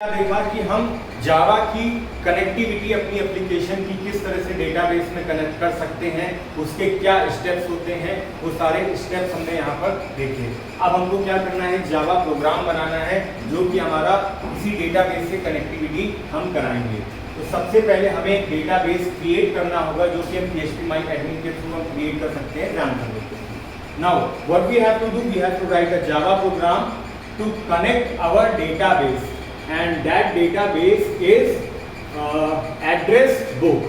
देखा कि हम जावा की कनेक्टिविटी अपनी एप्लीकेशन की किस तरह से डेटाबेस में कनेक्ट कर सकते हैं, उसके क्या स्टेप्स होते हैं, वो सारे स्टेप्स हमने यहाँ पर देखे। अब हमको क्या करना है, जावा प्रोग्राम बनाना है जो कि हमारा इसी डेटाबेस से कनेक्टिविटी हम कराएंगे। तो सबसे पहले हमें एक डेटाबेस क्रिएट करना होगा जो कि हम phpMyAdmin के थ्रू हम क्रिएट कर सकते हैं, ध्यान कर लेते हैं। Now what we have to do, we have to write a Java program to connect our database and that database is address book।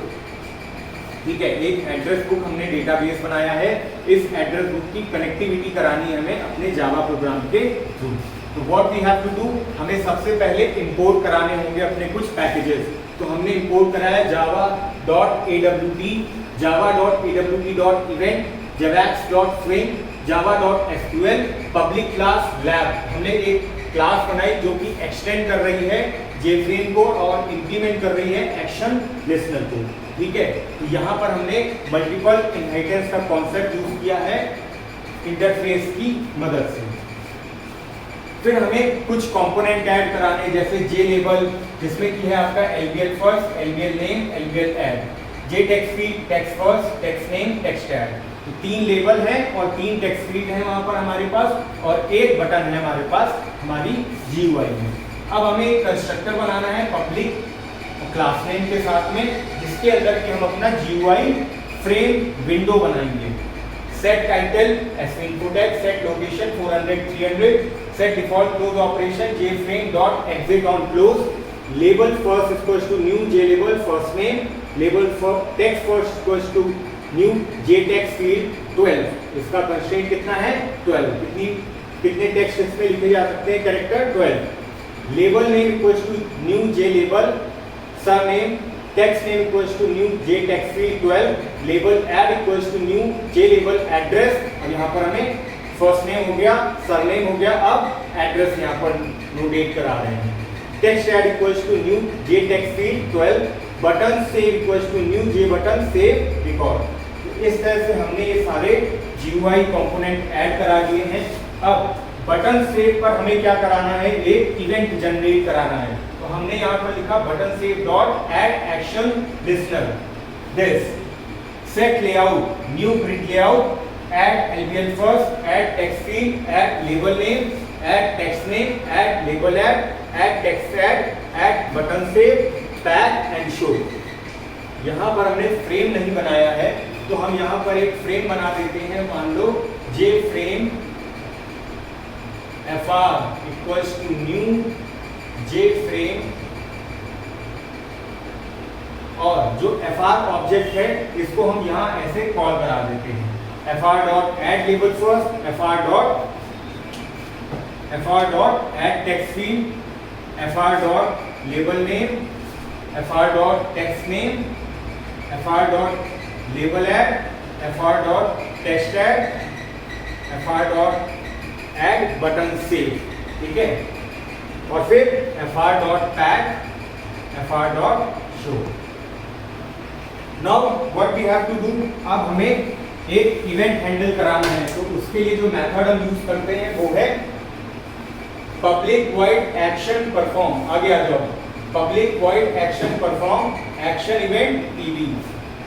ठीक है, एक एड्रेस बुक हमने डेटाबेस बनाया है। इस एड्रेस बुक की कनेक्टिविटी करानी है हमें अपने जावा प्रोग्राम के थ्रू। तो what we have to do, हमें सबसे पहले इंपोर्ट कराने होंगे अपने कुछ पैकेजेस। तो हमने इंपोर्ट कराया java.awt, java.awt.event, javax.swing, java.sql, public class lab. हमने एक क्लास बनाई जो कि एक्सटेंड कर रही है जेफ्रेम को और इंप्लीमेंट कर रही है एक्शन लिस्नर को। ठीक है, तो यहाँ पर हमने मल्टीपल इनहेरिटेंस का कॉन्सेप्ट यूज किया है इंटरफेस की मदद से। फिर हमें कुछ कंपोनेंट ऐड कराने, जैसे जे लेबल जिसमें की है आपका LBL first, LBL name, LBL add, J text field, text first, text name, text add. तो 3 लेबल हैं और 3 टेक्स्ट फील्ड हैं वहां पर हमारे पास, और एक बटन है हमारे पास हमारी जीयूआई में। अब हमें एक कंस्ट्रक्टर बनाना है पब्लिक क्लास नेम के साथ में, जिसके अंदर कि हम अपना जीयूआई फ्रेम विंडो बनाएंगे। Set title SInfotex, set location 400 300, set default close operation JFrame dot exit on close, label first equals to new J label first name, label for text first equals to new J text field 12। इसका constraint कितना है 12। कितने text इसमें लिखे जा सकते हैं, character 12। Label name equals to new J label, surname text name equals to new J text field 12, label add equals to new J label address, और यहाँ पर हमें फर्स्ट नेम हो गया, सरनेम हो गया, अब एड्रेस यहाँ पर नोटेट करा रहे हैं। Text add equals to new J text field 12, button save equals to new J button save record. इस तरह से हमने ये सारे जीयूआई कंपोनेंट ऐड करा दिए हैं। अब बटन सेव पर हमें क्या कराना है, एक इवेंट जनरेट कराना है। तो हमने यहाँ पर लिखा button save dot add action listener, this set layout, new print layout, add LBL first, add text field, add label name, add text name, add label add text add button save, pack and show. यहाँ पर हमने frame नहीं बनाया है, तो हम यहाँ पर एक फ्रेम बना देते हैं। मान लो J frame fr equals to new J frame, और जो fr ऑब्जेक्ट है इसको हम यहाँ ऐसे कॉल करा देते हैं, fr dot add label first, fr dot add text field, fr dot label name, fr dot text name, fr dot label add, fr dot text add, fr dot add button save. ठीक है, और फिर fr dot pack, fr dot show. Now what we have to do, अब हमें एक event handle कराना है। तो उसके लिए जो मेथड हम यूज करते हैं वो है पब्लिक वॉइड एक्शन परफॉर्म। आगे आ जाओ, public void action perform action event TV.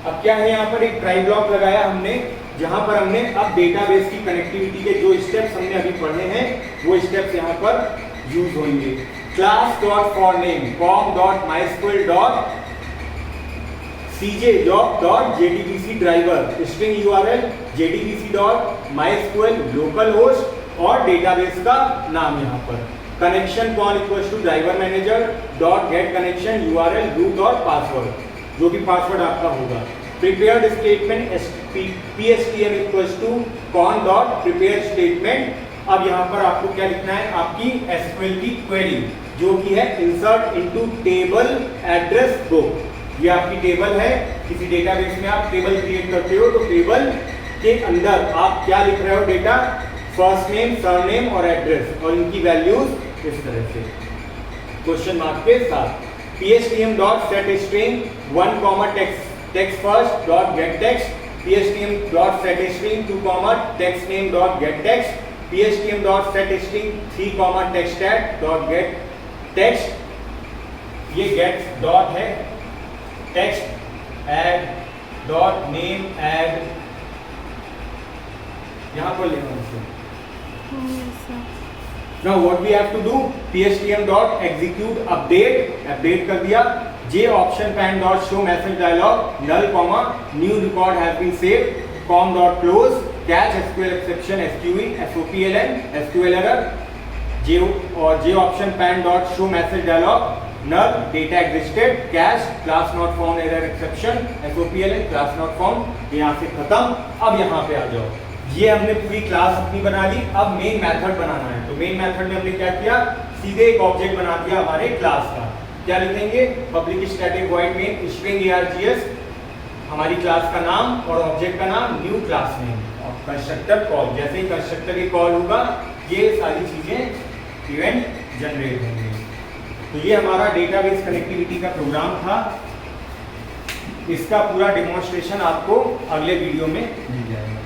अब क्या है, यहाँ पर एक ट्राई ब्लॉक लगाया हमने, जहां पर हमने अब डेटाबेस की कनेक्टिविटी के जो स्टेप्स हमने अभी पढ़े हैं वो स्टेप्स यहाँ पर यूज होंगे। Class dot for name, com dot MySQL dot cj dot jdbc driver, string URL jdbc dot MySQL local host, और डेटाबेस का नाम यहाँ पर connection call equals to driver manager dot get connection URL root dot password, जो भी password आपका होगा। Prepared statement pstm equals to con dot prepare statement. अब यहाँ पर आपको क्या लिखना है, आपकी एसक्यूएल की क्वेरी जो कि है insert into table address book. ये आपकी टेबल है, किसी डेटाबेस में आप टेबल क्रिएट करते हो, तो टेबल के अंदर आप क्या लिख रहे हो, डेटा फर्स्ट नेम, सरनेम और एड्रेस, और इनकी वैल्यूज इस तरह से क्वेश्चन मार्क के साथ। pstm dot set string 1 text first dot get text, pstm dot set string 2 text name dot get text, pstm dot set string 3 text tag dot get text, ये gate dot है, text add dot name add, यहां पर लेना है। Now what we have to do, pstm dot execute update कर दिया, j option pan dot show message dialog null comma new record has been saved, com dot close catch SQL exception SQE SOPLN SQL error, j option pan dot show message dialog null data existed cache class not found error exception SOPLN class not found, यहाँ से खत्म। अब यहाँ पे आ जाओ, ये हमने पूरी क्लास अपनी बना ली, अब मेन मेथड बनाना है। तो मेन मेथड में हमने क्या किया, सीधे एक ऑब्जेक्ट बना दिया हमारे क्लास का। क्या लिखेंगे, public static void main string args, हमारी क्लास का नाम और ऑब्जेक्ट का नाम, न्यू क्लास नेम और कंस्ट्रक्टर कॉल। जैसे ही कंस्ट्रक्टर की कॉल होगा ये सारी चीजें इवेंट जनरेट होंगे। तो ये हमारा डेटाबेस कनेक्टिविटी का प्रोग्राम था। इसका पूरा डेमोन्स्ट्रेशन आपको अगले वीडियो में मिल जाएगा।